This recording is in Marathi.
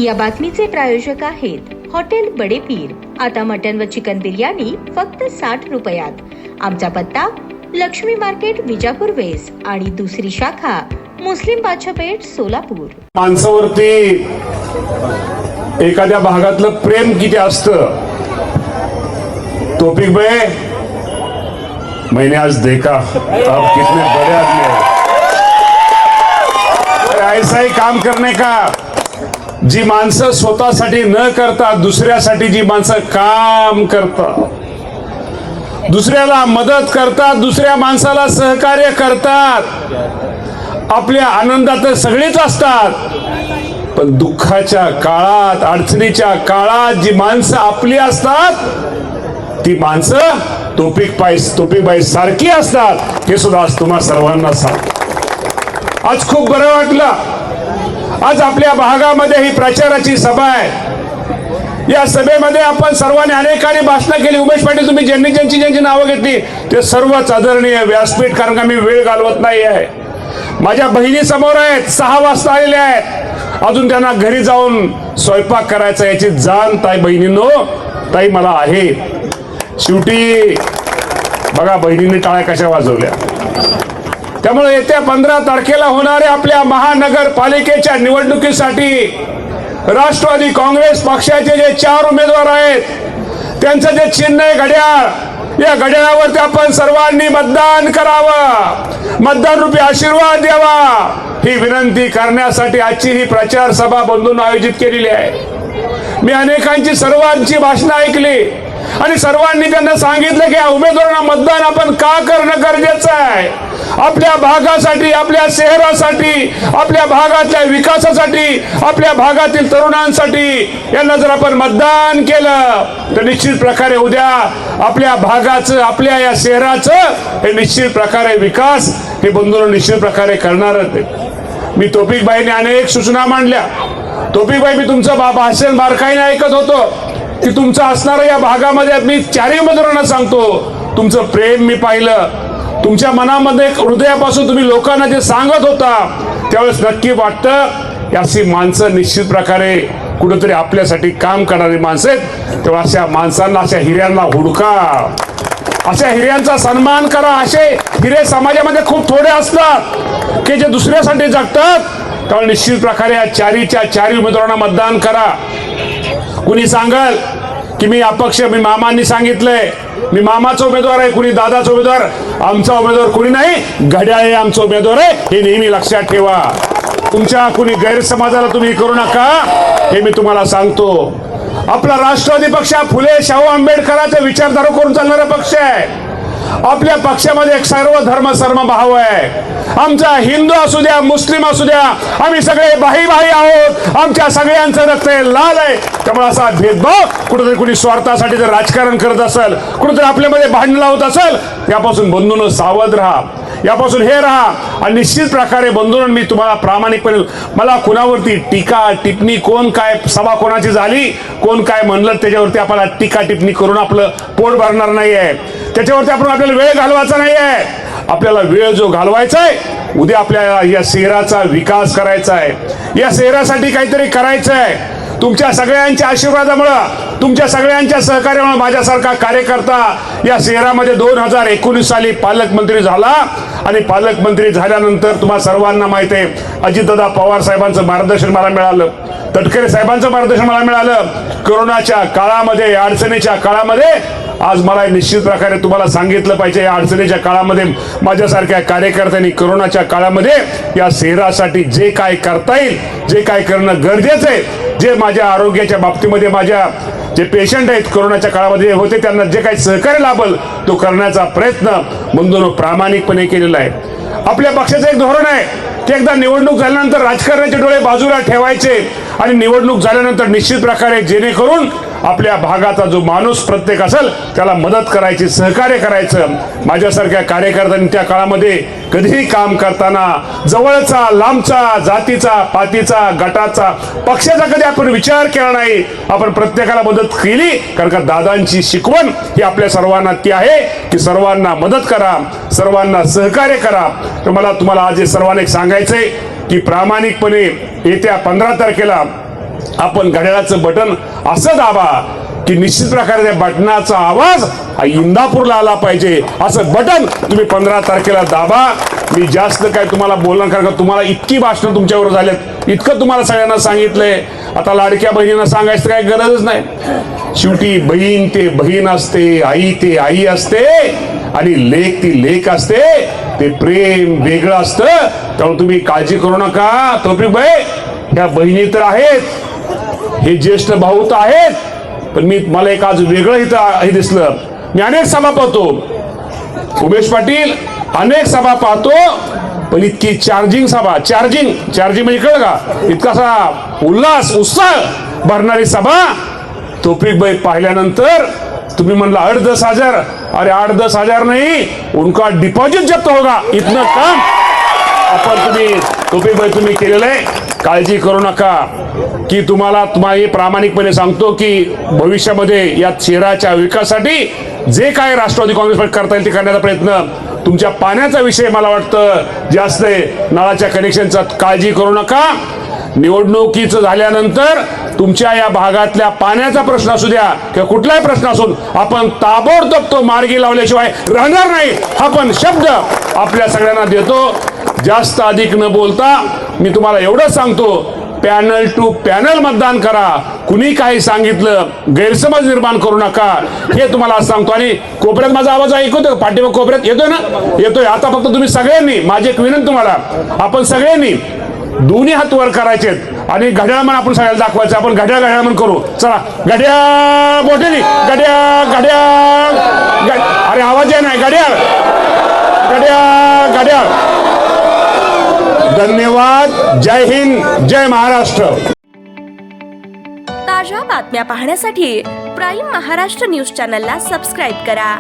या बातमीचे प्रायोजक आहेत हॉटेल बडे पीर। आता मटन व चिकन बिर्याणी फक्त 60 रुपयात। आमचा पत्ता लक्ष्मी मार्केट विजापूर वेस्ट आणि दुसरी शाखा मुस्लिम बादशाहपेठ सोलापूर। माणसावरती एखाद्या भागातलं प्रेम किती असतं। तौफीक भाई, मैंने आज देखा आप कितने बड़े आदमी हैं। ऐसा ही काम करने का, जी माणसं स्वतःसाठी न करता दुसऱ्यासाठी जी माणसं काम करतात, दुसऱ्याला मदत करतात, दुसऱ्या माणसाला सहकार्य करतात, आपल्या आनंदात सगळेच असतात, पण दुःखाच्या काळात अडचणीच्या काळात जी माणसं आपली असतात ती माणसं तौफीक भाई सारखी असतात, हे सुद्धा आज तुम्हा सर्वांना सांगतो। आज खूप बरं वाटलं। आज आपल्या भागामध्ये ही प्रचाराची सभा आहे। या सभेमध्ये आपण सर्वांनी अनेकांनी भाषणं केली। उमेश पाटील, तुम्ही ज्यांची नावं घेतली ते सर्वच आदरणीय व्यासपीठ, कारण का मी वेळ घालवत नाही आहे। माझ्या बहिणी समोर आहेत, 6 वाजता आलेल्या आहेत, अजून त्यांना घरी जाऊन स्वयंपाक करायचा, याची जाण ताई बहिणींनो ताई मला आहे। शेवटी बघा बहिणींनी टाळ्या कशा वाजवल्या। त्यामुळे येत्या 15 तारखेला होणाऱ्या आपल्या महानगरपालिकेच्या निवडणुकीसाठी राष्ट्रवादी काँग्रेस पक्षाचे जे 4 उमेदवार आहेत, त्यांचं जे चिन्ह आहे घड्याळ, या घड्याळावरती आपण सर्वांनी मतदान करावं, मतदान रूपी आशीर्वाद द्यावा, ही विनंती करण्यासाठी आजची ही प्रचार सभा बंधूंनी आयोजित केलेली आहे। मी अनेकांची सर्वांची भाषणं ऐकली आणि सर्वांनी त्यांना सांगितलं की या उमेदवारांना मतदान आपण का करणं गरजेचं आहे। आपल्या भागासाठी, आपल्या शहरासाठी, आपल्या भागातल्या विकासासाठी, आपल्या भागातील तरुणांसाठी यांना जर आपण मतदान केलं तर निश्चित प्रकारे उद्या आपल्या भागाचं, आपल्या या शहराचं हे निश्चित प्रकारे विकास हे बंधूंनो निश्चित प्रकारे करणारच आहे। मी तौफीक भाईने अनेक सूचना मांडल्या। तौफीक भाई, मी तुमचं भाषण बारकाईने ऐकत होतो की तुमचं असणारं या भागामध्ये मी 4 उमेदवारांना सांगतो, तुमचं प्रेम मी पाहिलं, तुमच्या मनामध्ये हृदयापासून तुम्ही लोकांना जे सांगत होता, त्यावेळेस नक्की वाटतं अशी माणसं निश्चित प्रकारे कुठेतरी आपल्यासाठी काम करणारी माणसं आहेत। तेव्हा अशा माणसांना, अशा हिऱ्यांना हुडका, अशा हिऱ्यांचा सन्मान करा। असे हिरे समाजामध्ये खूप थोडे असतात की जे दुसऱ्यासाठी जगतात। त्यामुळे निश्चित प्रकारे या 4 उमेदवारांना मतदान करा। कुणी सांगाल की मी अपक्ष, मी मामांनी सांगितलंय मी मामाचा उमेदवार आहे, कुणी दादाचा उमेदवार, आमचा उमेदवार कुणी नाही, घड्याळ हे आमचा उमेदवार आहे, हे नेहमी लक्षात ठेवा। तुमच्या कुणी गैरसमाजाला तुम्ही करू नका, हे मी तुम्हाला सांगतो। आपला राष्ट्रवादी पक्ष फुले शाहू आंबेडकरांचे विचारधारा करून चालणारा पक्ष आहे। आपल्या पक्षामध्ये एक सर्व धर्म समभाव आहे। आमचा हिंदू असू द्या, मुस्लिम असू द्या, आम्ही सगळे भाई आहोत। आमच्या सगळ्यांचं रक्त लाल आहे। त्यामुळे असा भेदभाव कुठेतरी कुणी स्वार्थासाठी जर राजकारण करत असेल, कुठेतरी आपल्यामध्ये भांडण लावत असेल, यापासून बंधूंनो सावध राहा, यापासून हे राहा। आणि निश्चित प्रकारे बंधूंनो, मी तुम्हाला प्रामाणिकपणे, मला कुणावरती टीका टिप्पणी, कोण काय सभा कोणाची झाली, कोण काय म्हणलं, त्याच्यावरती आपल्याला टीका टिप्पणी करून आपलं पोट भरणार नाही आहे। त्याच्यावरती आपल्याला वेळ घालवायचा नाही आहे। आपल्याला वेळ जो घालवायचा आहे, उद्या आपल्याला या शहराचा विकास करायचा आहे, या शहरासाठी काहीतरी करायचं आहे। तुमच्या सगळ्यांच्या आशीर्वादामुळं, तुमच्या सगळ्यांच्या सहकार्यामुळे माझ्यासारखा कार्यकर्ता या शहरामध्ये 2019 साली पालकमंत्री झाला। आणि पालकमंत्री झाल्यानंतर तुम्हाला सर्वांना माहिती आहे, अजितदादा पवार साहेबांचं मार्गदर्शन मला मिळालं, तटकरे साहेबांचं मार्गदर्शन मला मिळालं। कोरोनाच्या काळामध्ये, अडचणीच्या काळामध्ये आज मला निश्चित प्रकारे तुम्हाला सांगितलं पाहिजे, या अडचणीच्या काळामध्ये माझ्यासारख्या कार्यकर्त्यांनी कोरोनाच्या काळामध्ये या शहरासाठी जे काय करता येईल, जे काय करणं गरजेचं आहे, जे माझ्या आरोग्याच्या बाबतीमध्ये माझ्या जे पेशंट आहेत कोरोनाच्या काळामध्ये होते, त्यांना जे काही सहकार्य लाभल तो करण्याचा प्रयत्न बंधूंनो प्रामाणिकपणे केलेला आहे। आपल्या पक्षाचं एक धोरण आहे की एकदा निवडणूक झाल्यानंतर राजकारणाचे डोळे बाजूला ठेवायचे आणि निवडणूक झाल्यानंतर निश्चित प्रकारे जेणेकरून आपल्या भागाचा जो माणूस प्रत्येक असेल त्याला मदत करायची, सहकार्य करायचं। माझ्यासारख्या कार्यकर्त्यांनी त्या काळामध्ये कधीही काम करताना जवळचा, लांबचा, जातीचा, पातीचा, गटाचा, पक्षाचा कधी आपण विचार केला नाही। आपण प्रत्येकाला मदत केली, कारण का दादांची शिकवण ही आपल्या सर्वांना ती आहे की सर्वांना मदत करा, सर्वांना सहकार्य करा। तर मला तुम्हाला आज हे सर्वांना एक सांगायचंय की प्रामाणिकपणे येत्या 15 तारखेला आपण घड्याळाचं बटन असं दाबा की निश्चित प्रकारे त्या बटनाचा आवाज हा इंदापूरला आला पाहिजे. असं बटन तुम्ही 15 तारखेला दाबा. मी जास्त काय तुम्हाला बोलणार, कारण का तुम्हाला इतकी भाषणं तुमच्यावर झालेत, इतकं तुम्हाला सगळ्यांना सांगितलंय. आता लाडक्या बहिणींना सांगायचं काय गरजच नाही. शेवटी बहीण ते बहीण असते, आई ते आई असते आणि लेक ती लेक असते. ते प्रेम वेगळं असतं. त्यामुळे तुम्ही काळजी करू नका. तौफिकभाई, ह्या बहिणी तर आहेत, हे ज्येष्ठ भाऊ तर आहेत, पण मला एक आज वेगळं इथं हे दिसलं. मी अनेक सभा पाहतो, उमेश पाटील, अनेक सभा पाहतो, पण इतकी चार्जिंग सभा, चार्जिंग म्हणजे कळलं का, इतकासा उल्हास उत्साह भरणारी सभा तौफिकभाई पाहिल्यानंतर तुम्ही म्हणला 8-10 हजार. अरे 8-10 नाही, उनका डिपॉझिट जप्त होगा. इतनं काम आपण तुम्ही केलेलं आहे. काळजी करू नका. की तुम्हाला प्रामाणिकपणे सांगतो की भविष्यामध्ये या शहराच्या विकासासाठी जे काय राष्ट्रवादी काँग्रेस पक्ष करता येईल ते करण्याचा प्रयत्न. तुमच्या पाण्याचा विषय मला वाटतं जास्त आहे, नळाच्या कनेक्शनचा. काळजी करू नका. निवडणुकीचं झाल्यानंतर तुमच्या या भागातल्या पाण्याचा प्रश्न असू द्या किंवा कुठलाही प्रश्न असून आपण ताबडतोब तो मार्गी लावल्याशिवाय राहणार नाही. हा पण शब्द आपल्या सगळ्यांना देतो. जास्त अधिक न बोलता मी तुम्हाला एवढंच सांगतो, पॅनल टू पॅनल मतदान करा. कुणी काही सांगितलं गैरसमज निर्माण करू नका, हे तुम्हाला आज सांगतो. आणि कोपऱ्यात माझा आवाज ऐकतोय, पाठीमाग कोपऱ्यात येतोय ना? येतोय. आता फक्त तुम्ही सगळ्यांनी, माझी एक विनंती तुम्हाला, आपण सगळ्यांनी दोन्ही हात वर करायचेत आणि घड्याळ म्हणून आपण सगळ्याला दाखवायचं. आपण घड्याळ म्हणून करू. चला, घड्याळ मोठे घड्याळ घड्याळ. अरे आवाज आहे नाही, घड्याळ घड्याळ घड्याळ. धन्यवाद. जय हिंद, जय महाराष्ट्र. ताज्या बातम्या पाहण्यासाठी प्राईम महाराष्ट्र न्यूज चॅनलला सबस्क्राईब करा.